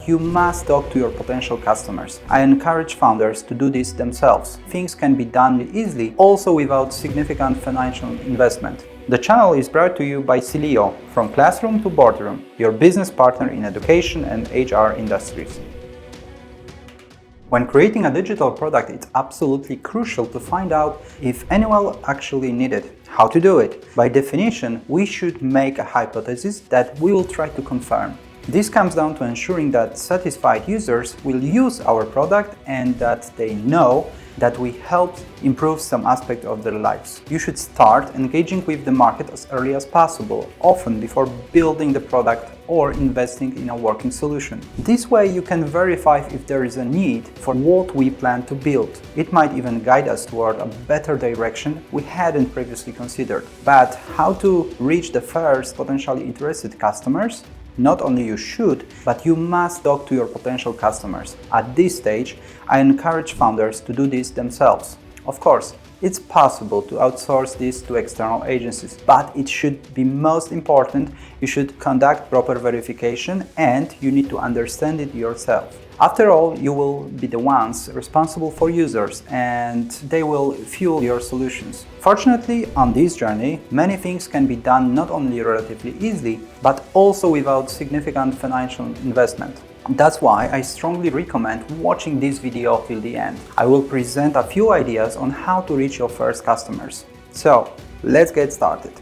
you must talk to your potential customers. I encourage founders to do this themselves. Things can be done easily, also without significant financial investment. The channel is brought to you by Cilio, from classroom to boardroom, your business partner in education and HR industries. When creating a digital product, it's absolutely crucial to find out if anyone actually needs it. How to do it? By definition, we should make a hypothesis that we will try to confirm. This comes down to ensuring that satisfied users will use our product and that they know that we helped improve some aspect of their lives. You should start engaging with the market as early as possible, often before building the product or investing in a working solution. This way you can verify if there is a need for what we plan to build. It might even guide us toward a better direction we hadn't previously considered. But how to reach the first potentially interested customers? Not only you should, but you must talk to your potential customers. At this stage, I encourage founders to do this themselves. Of course, it's possible to outsource this to external agencies, but it should be most important, you should conduct proper verification and you need to understand it yourself. After all, you will be the ones responsible for users and they will fuel your solutions. Fortunately, on this journey, many things can be done not only relatively easily, but also without significant financial investment. That's why I strongly recommend watching this video till the end. I will present a few ideas on how to reach your first customers. So, let's get started.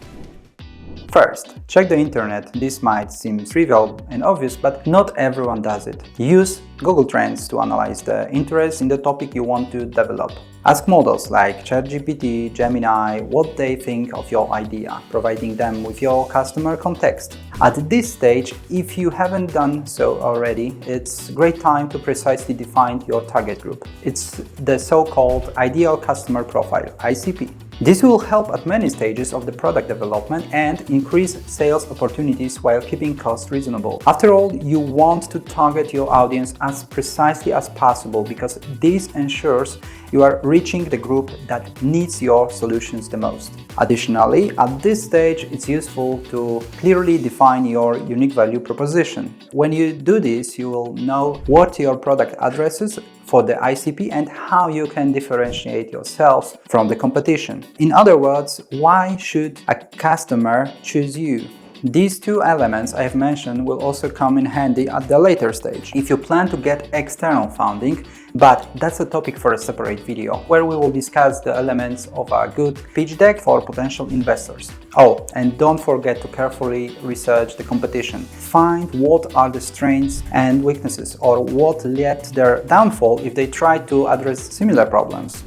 First, check the internet. This might seem trivial and obvious, but not everyone does it. Use Google Trends to analyze the interest in the topic you want to develop. Ask models like ChatGPT, Gemini what they think of your idea, providing them with your customer context. At this stage, if you haven't done so already, it's a great time to precisely define your target group. It's the so-called Ideal Customer Profile, ICP. This will help at many stages of the product development and increase sales opportunities while keeping costs reasonable. After all, you want to target your audience as precisely as possible because this ensures you are reaching the group that needs your solutions the most. Additionally, at this stage, it's useful to clearly define your unique value proposition. When you do this, you will know what your product addresses for the ICP and how you can differentiate yourselves from the competition. In other words, why should a customer choose you? These two elements I have mentioned will also come in handy at the later stage if you plan to get external funding, but that's a topic for a separate video where we will discuss the elements of a good pitch deck for potential investors. Oh, and don't forget to carefully research the competition. Find what are the strengths and weaknesses or what led to their downfall if they try to address similar problems.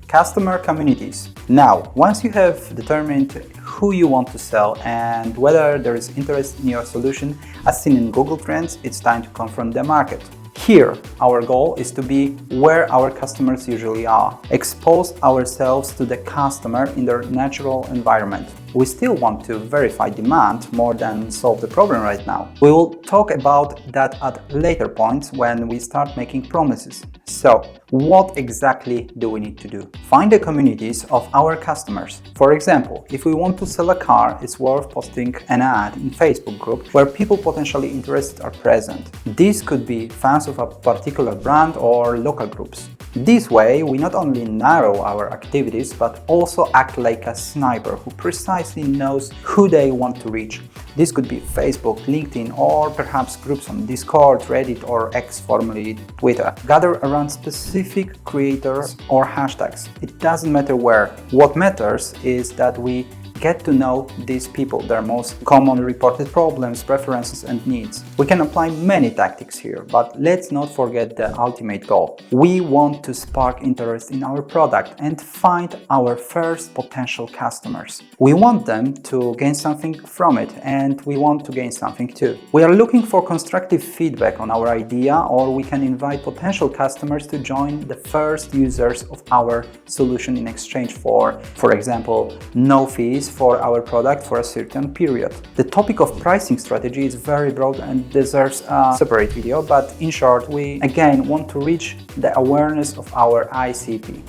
Customer communities. Now, once you have determined who you want to sell and whether there is interest in your solution, as seen in Google Trends, it's time to confront the market. Here, our goal is to be where our customers usually are. Expose ourselves to the customer in their natural environment. We still want to verify demand more than solve the problem right now. We will talk about that at later points when we start making promises. So, what exactly do we need to do? Find the communities of our customers. For example, if we want to sell a car, it's worth posting an ad in Facebook group where people potentially interested are present. This could be fans of a particular brand or local groups. This way, we not only narrow our activities, but also act like a sniper who precisely knows who they want to reach. This could be Facebook, LinkedIn, or perhaps groups on Discord, Reddit, or X, formerly Twitter. Gather around specific creators or hashtags. It doesn't matter where. What matters is that we get to know these people, their most common reported problems, preferences, and needs. We can apply many tactics here, but let's not forget the ultimate goal. We want to spark interest in our product and find our first potential customers. We want them to gain something from it, and we want to gain something too. We are looking for constructive feedback on our idea, or we can invite potential customers to join the first users of our solution in exchange for example, no fees for our product for a certain period. The topic of pricing strategy is very broad and deserves a separate video, but in short, we again want to reach the awareness of our ICP.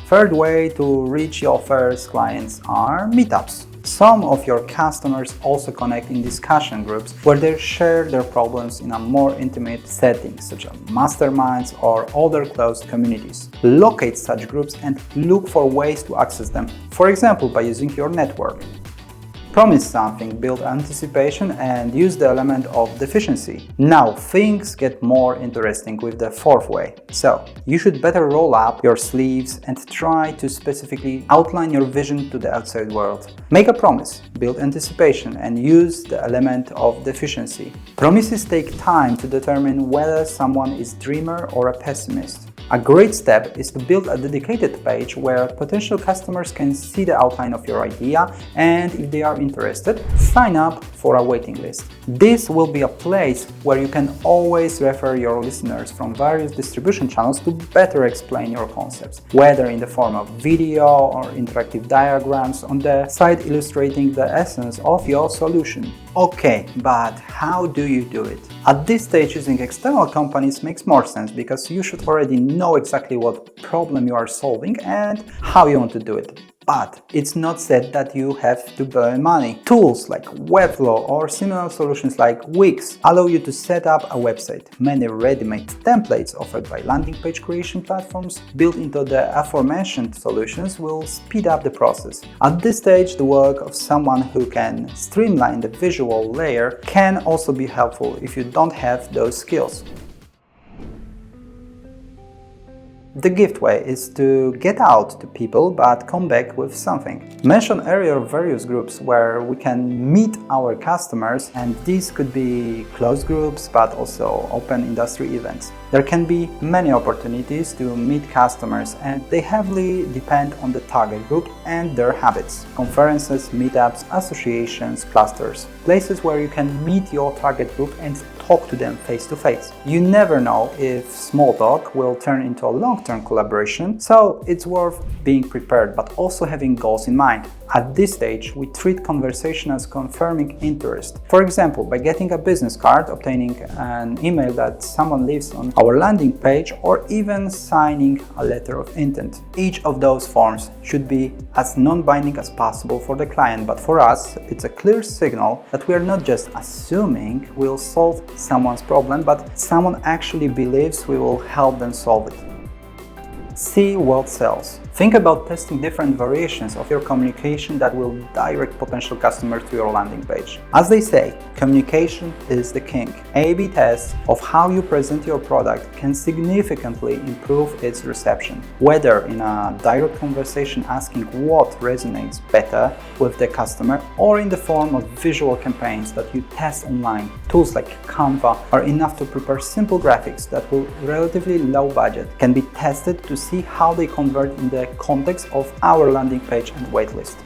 Third way to reach your first clients are meetups. Some of your customers also connect in discussion groups where they share their problems in a more intimate setting, such as masterminds or other closed communities. Locate such groups and look for ways to access them, for example by using your network. Promise something, build anticipation, and use the element of deficiency. Now things get more interesting with the fourth way. So you should better roll up your sleeves and try to specifically outline your vision to the outside world. Make a promise, build anticipation, and use the element of deficiency. Promises take time to determine whether someone is a dreamer or a pessimist. A great step is to build a dedicated page where potential customers can see the outline of your idea, and if they are interested, sign up for a waiting list. This will be a place where you can always refer your listeners from various distribution channels to better explain your concepts, whether in the form of video or interactive diagrams on the site illustrating the essence of your solution. Okay, but how do you do it? At this stage, using external companies makes more sense because you should already know exactly what problem you are solving and how you want to do it. But it's not said that you have to burn money. Tools like Webflow or similar solutions like Wix allow you to set up a website. Many ready-made templates offered by landing page creation platforms built into the aforementioned solutions will speed up the process. At this stage, the work of someone who can streamline the visual layer can also be helpful if you don't have those skills. The gift way is to get out to people but come back with something. Mention earlier various groups where we can meet our customers, and these could be closed groups but also open industry events. There can be many opportunities to meet customers, and they heavily depend on the target group and their habits. Conferences, meetups, associations, clusters, places where you can meet your target group and talk to them face to face. You never know if small talk will turn into a long-term collaboration, so it's worth being prepared but also having goals in mind. At this stage, we treat conversation as confirming interest. For example, by getting a business card, obtaining an email that someone leaves on our landing page, or even signing a letter of intent. Each of those forms should be as non-binding as possible for the client, but for us, it's a clear signal that we are not just assuming we'll solve someone's problem, but someone actually believes we will help them solve it. See what sells. Think about testing different variations of your communication that will direct potential customers to your landing page. As they say, communication is the king. A/B tests of how you present your product can significantly improve its reception, whether in a direct conversation asking what resonates better with the customer, or in the form of visual campaigns that you test online. Tools like Canva are enough to prepare simple graphics that will relatively low budget can be tested to see how they convert in the context of our landing page and waitlist.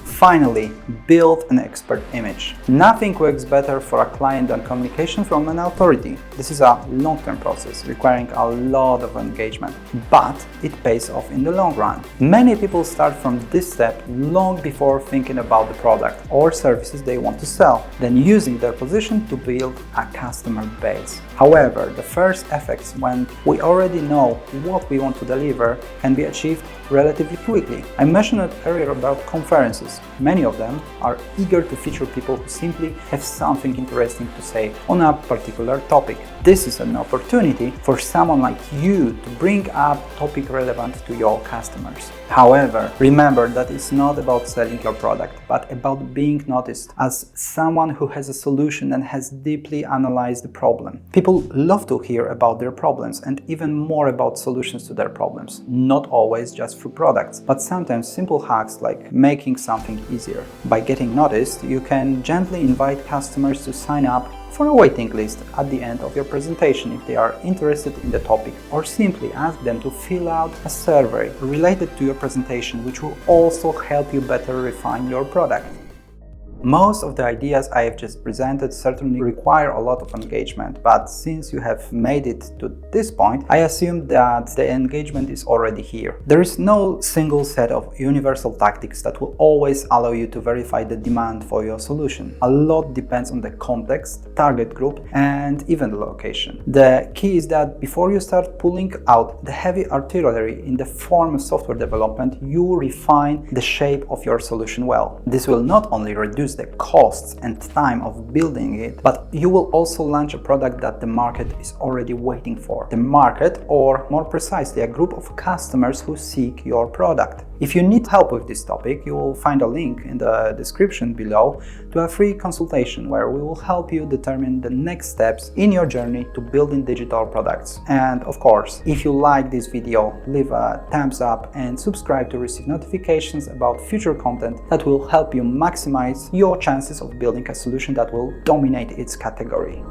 Finally, build an expert image. Nothing works better for a client than communication from an authority. This is a long-term process requiring a lot of engagement, but it pays off in the long run. Many people start from this step long before thinking about the product or services they want to sell, then using their position to build a customer base. However, the first effects when we already know what we want to deliver can be achieved relatively quickly. I mentioned earlier about conferences. Many of them are eager to feature people who simply have something interesting to say on a particular topic. This is an opportunity for someone like you to bring up a topic relevant to your customers. However, remember that it's not about selling your product, but about being noticed as someone who has a solution and has deeply analyzed the problem. People love to hear about their problems and even more about solutions to their problems, not always just through products, but sometimes simple hacks like making something easier. By getting noticed, you can gently invite customers to sign up for a waiting list at the end of your presentation if they are interested in the topic, or simply ask them to fill out a survey related to your presentation, which will also help you better refine your product. Most of the ideas I have just presented certainly require a lot of engagement, but since you have made it to this point, I assume that the engagement is already here. There is no single set of universal tactics that will always allow you to verify the demand for your solution. A lot depends on the context, target group, and even the location. The key is that before you start pulling out the heavy artillery in the form of software development, you refine the shape of your solution well. This will not only reduce the costs and time of building it, but you will also launch a product that the market is already waiting for. The market, or more precisely, a group of customers who seek your product. If you need help with this topic, you will find a link in the description below to a free consultation where we will help you determine the next steps in your journey to building digital products. And of course, if you like this video, leave a thumbs up and subscribe to receive notifications about future content that will help you maximize your chances of building a solution that will dominate its category.